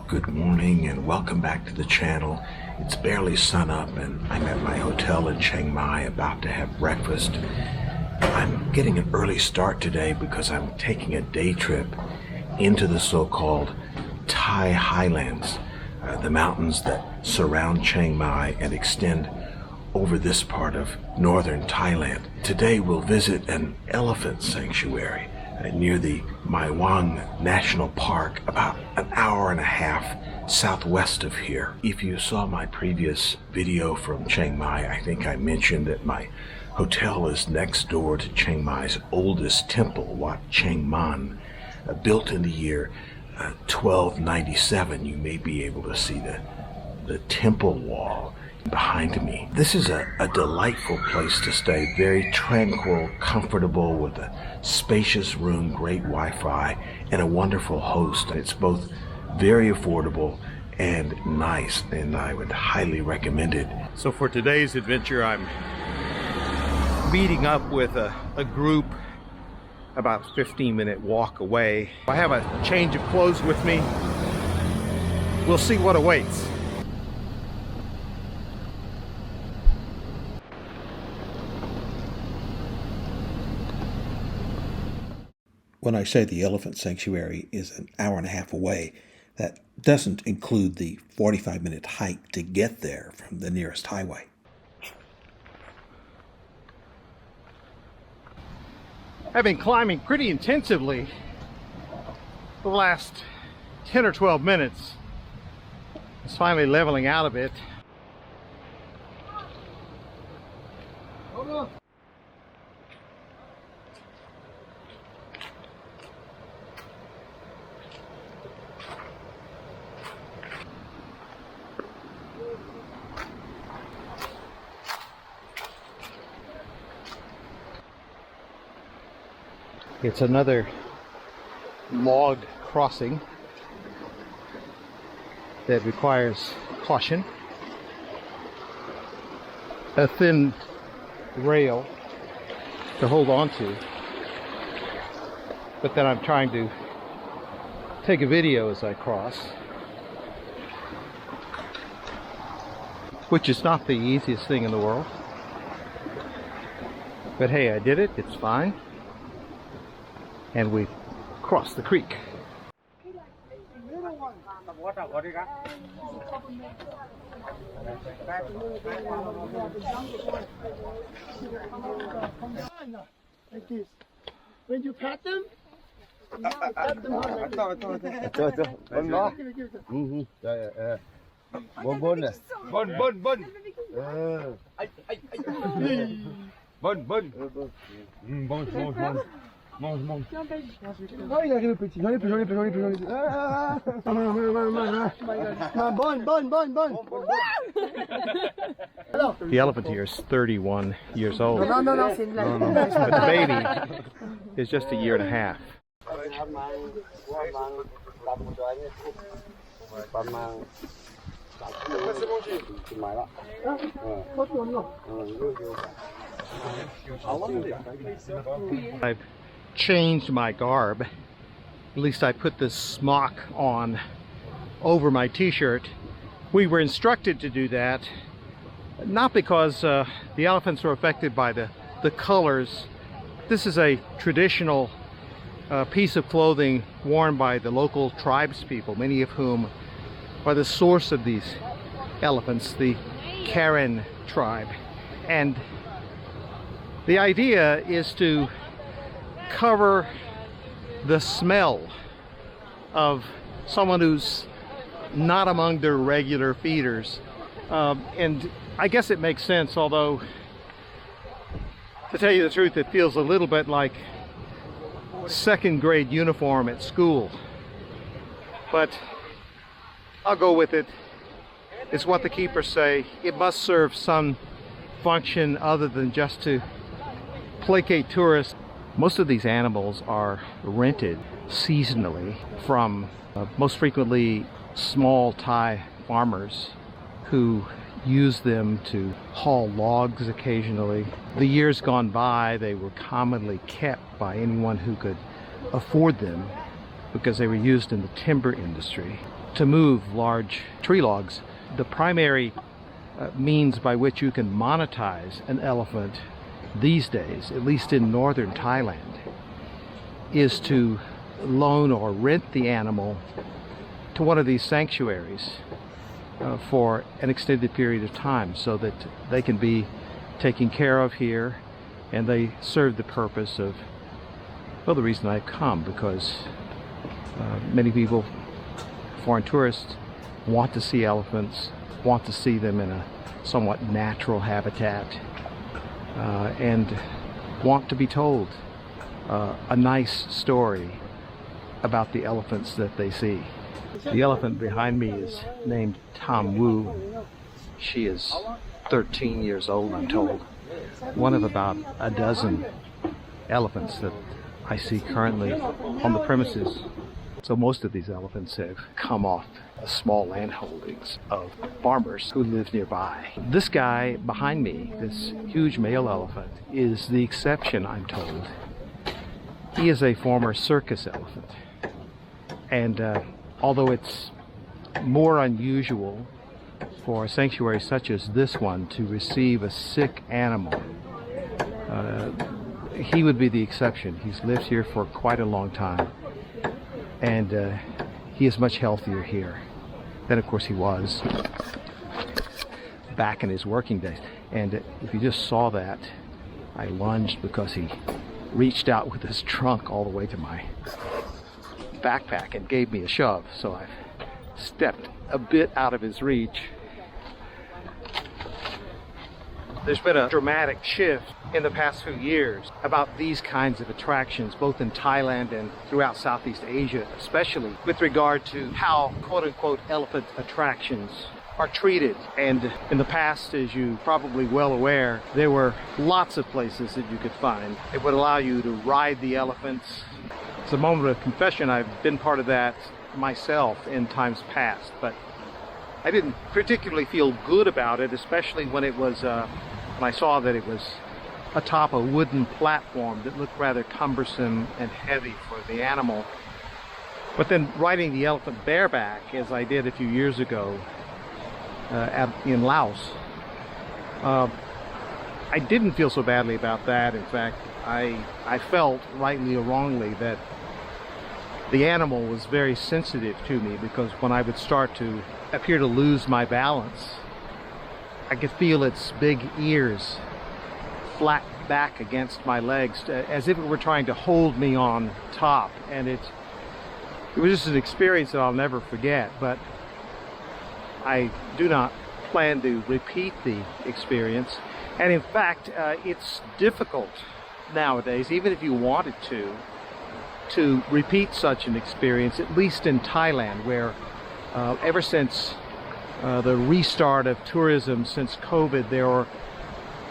Good morning and welcome back to the channel. It's barely sun up and I'm at my hotel in Chiang Mai about to have breakfast. I'm getting an early start today because I'm taking a day trip into the so-called Thai highlands, the mountains that surround Chiang Mai and extend over this part of northern Thailand. Today we'll visit an elephant sanctuary near the Mai Wang National Park, about an hour and a half southwest of here. If you saw my previous video from Chiang Mai, I think I mentioned that my hotel is next door to Chiang Mai's oldest temple, Wat Chiang Man, built in the year 1297. You may be able to see the temple wall behind me. This is a delightful place to stay, very tranquil, comfortable, with a spacious room, great Wi-Fi, and a wonderful host. It's both very affordable and nice, and I would highly recommend it. So for today's adventure, I'm meeting up with a group about a 15-minute walk away. I have a change of clothes with me. We'll see what awaits. When I say the elephant sanctuary is an hour and a half away, that doesn't include the 45-minute hike to get there from the nearest highway. I've been climbing pretty intensively the last 10 or 12 minutes. It's finally leveling out a bit. It's another log crossing that requires caution. A thin rail to hold on to. But then I'm trying to take a video as I cross, which is not the easiest thing in the world. But hey, I did it, it's fine. And we crossed the creek. Like this. When you pat them, pat them hard like this. Bon, oh, il arrive petit. J'en ai plus. Bon. The elephant here is 31 years old. But the baby is just a year and a half. I've changed my garb. At least I put this smock on over my t-shirt. We were instructed to do that, not because the elephants were affected by the colors. This is a traditional piece of clothing worn by the local tribes people, many of whom are the source of these elephants, the Karen tribe. And the idea is to cover the smell of someone who's not among their regular feeders. And I guess it makes sense, although to tell you the truth, it feels a little bit like second grade uniform at school. But I'll go with it. It's what the keepers say. It must serve some function other than just to placate tourists. Most of these animals are rented seasonally from most frequently small Thai farmers who use them to haul logs occasionally. The years gone by, they were commonly kept by anyone who could afford them because they were used in the timber industry. to move large tree logs. The primary means by which you can monetize an elephant these days, at least in northern Thailand, is to loan or rent the animal to one of these sanctuaries for an extended period of time, so that they can be taken care of here, and they serve the purpose of, well, the reason I've come, because many people, foreign tourists, want to see elephants, want to see them in a somewhat natural habitat, and want to be told a nice story about the elephants that they see. The elephant behind me is named Tam Wu. She is 13 years old, I'm told. One of about a dozen elephants that I see currently on the premises. So most of these elephants have come off small land holdings of farmers who live nearby. This guy behind me, this huge male elephant, is the exception, I'm told. He is a former circus elephant. And although it's more unusual for a sanctuary such as this one to receive a sick animal, he would be the exception. He's lived here for quite a long time, and he is much healthier here than, of course, he was back in his working days. And if you just saw that, I lunged because he reached out with his trunk all the way to my backpack and gave me a shove, so I stepped a bit out of his reach. There's been a dramatic shift in the past few years about these kinds of attractions, both in Thailand and throughout Southeast Asia, especially with regard to how quote-unquote elephant attractions are treated. And in the past, as you're probably well aware, there were lots of places that you could find that would allow you to ride the elephants. It's a moment of confession. I've been part of that myself in times past, but I didn't particularly feel good about it, especially when it was when I saw that it was atop a wooden platform that looked rather cumbersome and heavy for the animal. But then riding the elephant bareback, as I did a few years ago in Laos, I didn't feel so badly about that. In fact, I felt, rightly or wrongly, that the animal was very sensitive to me, because when I would start to appear to lose my balance, I could feel its big ears flat back against my legs, as if it were trying to hold me on top. And it was just an experience that I'll never forget, but I do not plan to repeat the experience. And in fact, it's difficult nowadays, even if you wanted to repeat such an experience, at least in Thailand, where ever since the restart of tourism since COVID, there are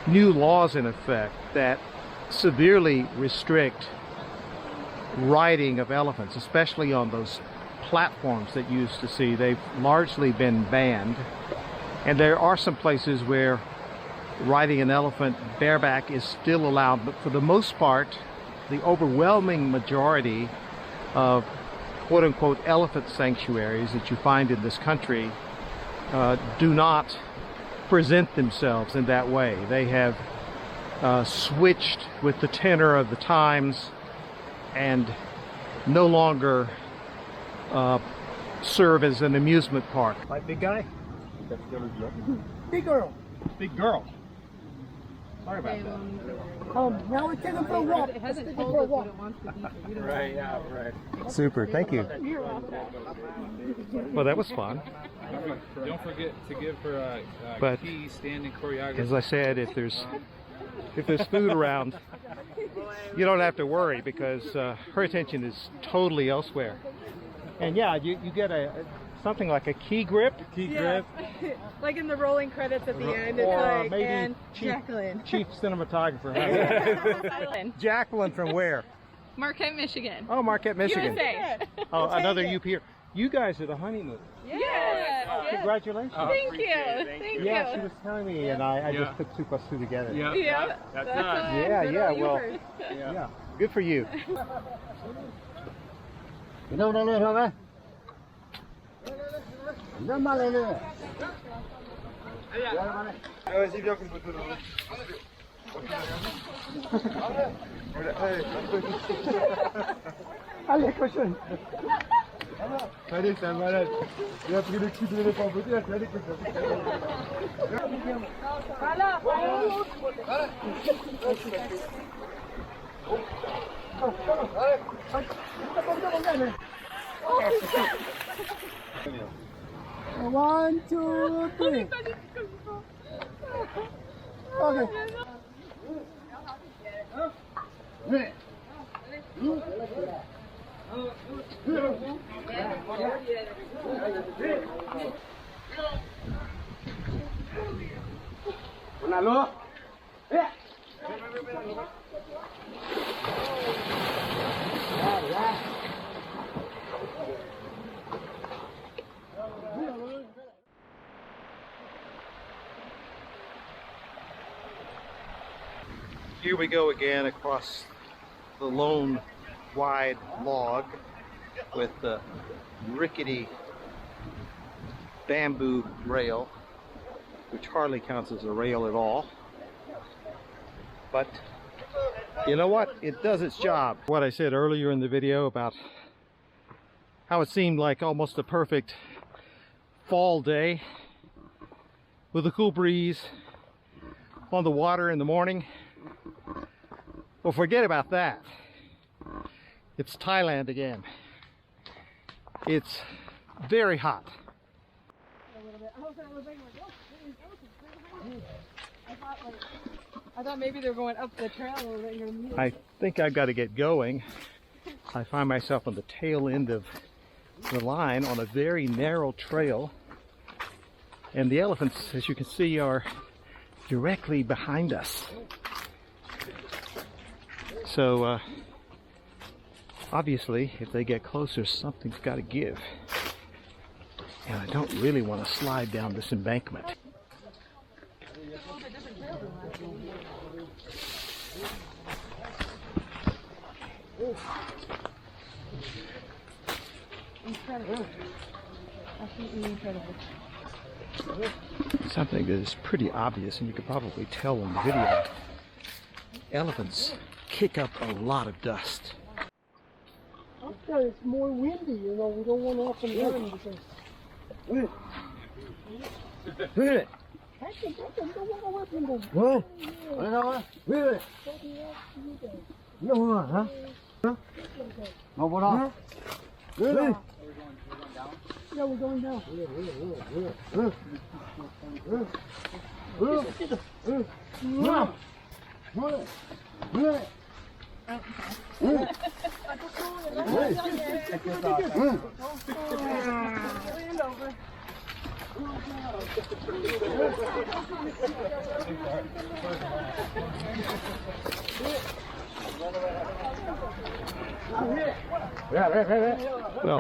new laws in effect that severely restrict riding of elephants, especially on those platforms that you used to see. They've largely been banned, and there are some places where riding an elephant bareback is still allowed, but for the most part, the overwhelming majority of quote-unquote elephant sanctuaries that you find in this country do not present themselves in that way. They have switched with the tenor of the times and no longer serve as an amusement park. Like big guy? Big girl. Big girl. Sorry about that. Now we're taking for a walk. It hasn't told us what it wants to be. Right, yeah, right. Super, thank you. You're welcome. Well, that was fun. Don't forget to give her a But key standing choreography. as I said, if there's food around, you don't have to worry, because her attention is totally elsewhere. And yeah, you get something like a key grip. Like in the rolling credits at the end, it's Or like, maybe and chief Jacqueline. Cinematographer. Jacqueline from where? Marquette, Michigan. Oh, Marquette, Michigan. USA. Oh, another UP here. You guys are the honeymoon. Yes. Congratulations. Thank you. Thank you. Yeah, she was telling me, and I just put 2 + 2 together. Yeah. That's Yeah, well, yeah, good for you. Allez, cochon. Allez, c'est malade. Il a pris le cul de l'éléphant beauté, allez, cochon. One, two, three. Okay. Here we go again across the lone wide log with the rickety bamboo rail, which hardly counts as a rail at all. But you know what? It does its job. What I said earlier in the video about how it seemed like almost a perfect fall day with a cool breeze on the water in the morning. Well, forget about that. It's Thailand again. It's very hot. I thought maybe they were going up the trail a little bit here. I think I've got to get going. I find myself on the tail end of the line on a very narrow trail. And the elephants, as you can see, are directly behind us. So, obviously, if they get closer, something's got to give. And I don't really want to slide down this embankment. Incredible. Absolutely incredible. Something that is pretty obvious, and you could probably tell in the video. Elephants kick up a lot of dust. Up there it's more windy, you know, we don't want to up and down because... Don't walk away from them. What? Yeah, we're going down. Well,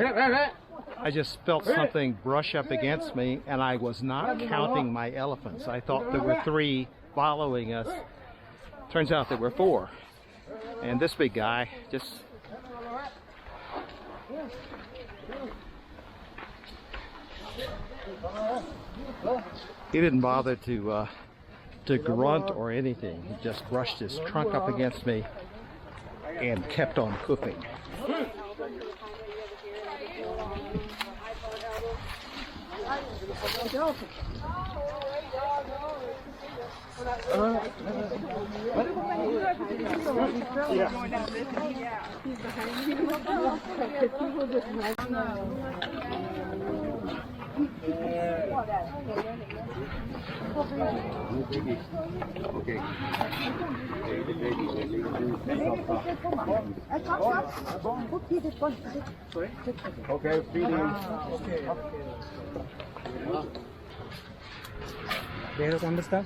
I just felt something brush up against me, and I was not counting my elephants. I thought there were 3 following us. Turns out there were 4. And this big guy just... He didn't bother to grunt or anything. He just brushed his trunk up against me and kept on hoofing. Okay, feeding. Do you understand?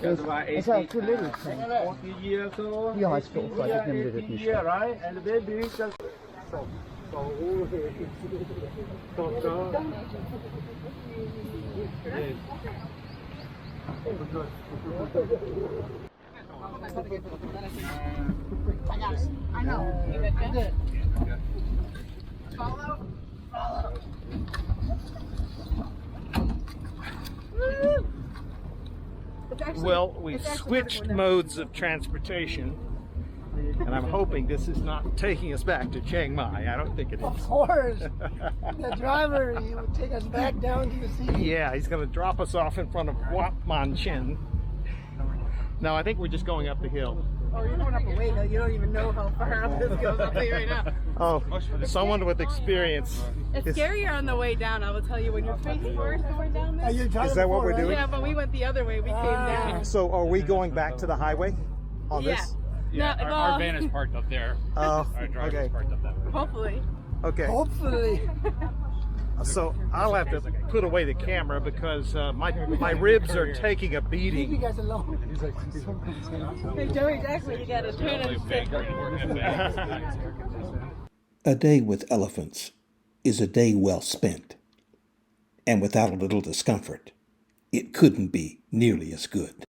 It's like 2 little. 40 years old. Yeah, I spoke for 80 years, right? And the baby just... I know. You good? Follow. actually. Well, we it's actually switched wonderful. modes of transportation, and I'm hoping this is not taking us back to Chiang Mai. I don't think it Of is. course, the driver, he would take us back down to the sea. Yeah, he's going to drop us off in front of Wat Man Chin. No, I think we're just going up the hill. Oh, you're going up a way though. You don't even know how far up this goes. I'll tell you right now. Oh, someone with experience. It's scarier on the way down. I will tell you when you're face first going down Are this. you driving Is that what before, we're right? doing? Yeah, but we went the other way. We came down. So are we going back to the highway on Yeah. this? Yeah, No, our well- van is parked up there. Oh, Our driver's okay. parked up that way. Hopefully. Okay. Hopefully. So I'll have to put away the camera because my ribs are taking a Leave you beating. guys alone. Hey, Joey Jackson, you gotta turn and sit. A day with elephants is a day well spent, and without a little discomfort, it couldn't be nearly as good.